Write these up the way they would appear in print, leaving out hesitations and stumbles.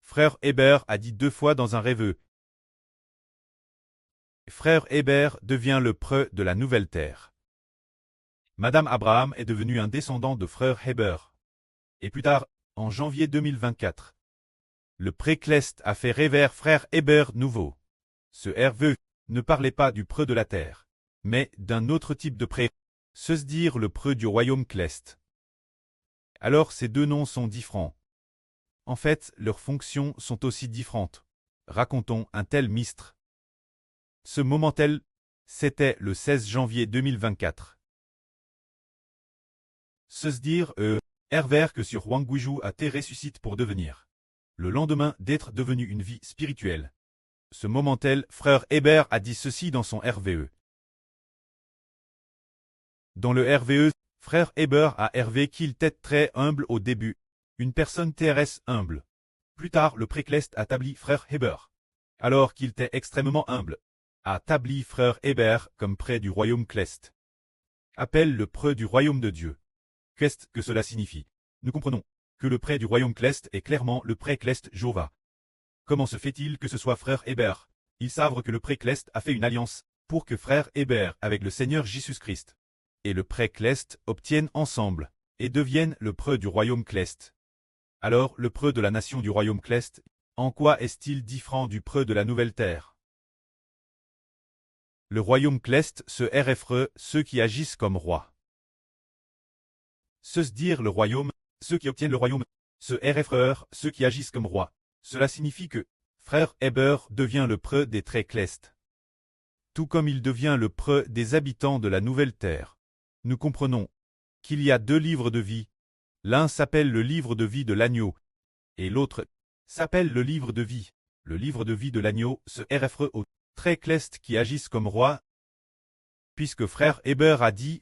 Frère Hébert a dit 2 fois dans un rêve. Frère Hébert devient le preux de la nouvelle terre. Madame Abraham est devenue un descendant de frère Hébert. Et plus tard, en janvier 2024, le pré-Clest a fait rêver frère Hébert nouveau. Ce Hervé ne parlait pas du preux de la terre, mais d'un autre type de pré, se dire le preux du royaume Clest. Alors ces deux noms sont différents. En fait, leurs fonctions sont aussi différentes. Racontons un tel mistre. Ce moment tel, c'était le 16 janvier 2024. Se dire Hervé que sur Wangguiju a été ressuscité pour devenir. Le lendemain d'être devenu une vie spirituelle. Ce moment tel, frère Hébert a dit ceci dans son RVE. Dans le RVE, frère Hébert a Hervé qu'il était très humble au début. Une personne TRS humble. Plus tard, le pré-Clest a établi frère Hébert. Alors qu'il était extrêmement humble, a établi frère Hébert comme près du royaume Clest. Appelle le preux du royaume de Dieu. Qu'est-ce que cela signifie? Nous comprenons que le près du royaume Clest est clairement le pré-Clest Jova. Comment se fait-il que ce soit frère Hébert? Ils savent que le pré-Clest a fait une alliance pour que frère Hébert avec le Seigneur Jésus-Christ et le pré-Clest obtiennent ensemble et deviennent le preux du royaume Clest. Alors le preux de la nation du royaume Clest, en quoi est-il différent du preux de la nouvelle terre? Le royaume Clest se RFRE, ceux qui agissent comme rois. Se dire le royaume, ceux qui obtiennent le royaume, se RFRE, ceux qui agissent comme rois. Cela signifie que frère Hébert devient le preux des très Clest. Tout comme il devient le preux des habitants de la nouvelle terre. Nous comprenons qu'il y a 2 livres de vie. L'un s'appelle le livre de vie de l'agneau, et l'autre s'appelle le livre de vie. Le livre de vie de l'agneau se RFRE aux très Clest qui agissent comme rois, puisque frère Hébert a dit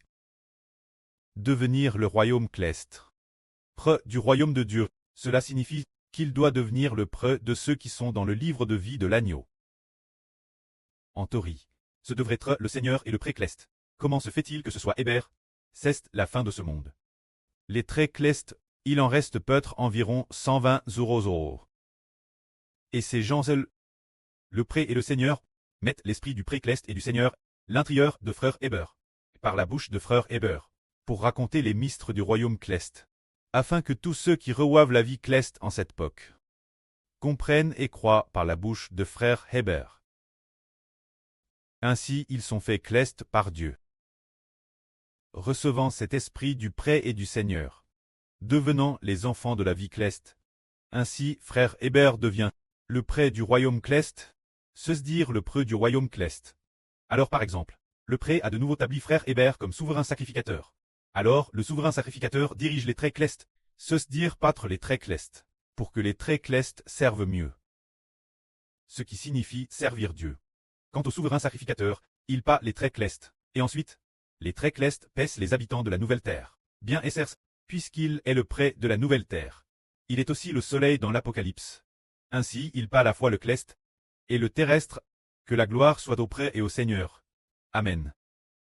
devenir le royaume Clest. Preux du royaume de Dieu, cela signifie qu'il doit devenir le preux de ceux qui sont dans le livre de vie de l'agneau. En théorie, ce devrait être le Seigneur et le pré-Clest. Comment se fait-il que ce soit Hébert? C'est la fin de ce monde. Les très Clest, il en reste peut-être environ 120 euros. Et ces gens seuls, le pré et le Seigneur, mettent l'esprit du pré-Clest et du Seigneur, l'intérieur de frère Hébert, par la bouche de frère Hébert, pour raconter les mystres du royaume Clest, afin que tous ceux qui revoivent la vie Clest en cette époque comprennent et croient par la bouche de frère Hébert. Ainsi ils sont faits Clest par Dieu. Recevant cet esprit du pré et du Seigneur, devenant les enfants de la vie Clest. Ainsi frère Hébert devient le pré du royaume Clest, se dire le preux du royaume Clest. Alors par exemple, le pré a de nouveau établi frère Hébert comme souverain sacrificateur. Alors le souverain sacrificateur dirige les très Clest, se dire pâtre les très Clest, pour que les très Clest servent mieux. Ce qui signifie servir Dieu. Quant au souverain sacrificateur, il pas les très Clest, et ensuite, les très Clest paissent les habitants de la nouvelle terre. Bien Essers, puisqu'il est le pré de la nouvelle terre. Il est aussi le soleil dans l'Apocalypse. Ainsi il pas à la fois le Clest et le terrestre, que la gloire soit au pré et au Seigneur. Amen.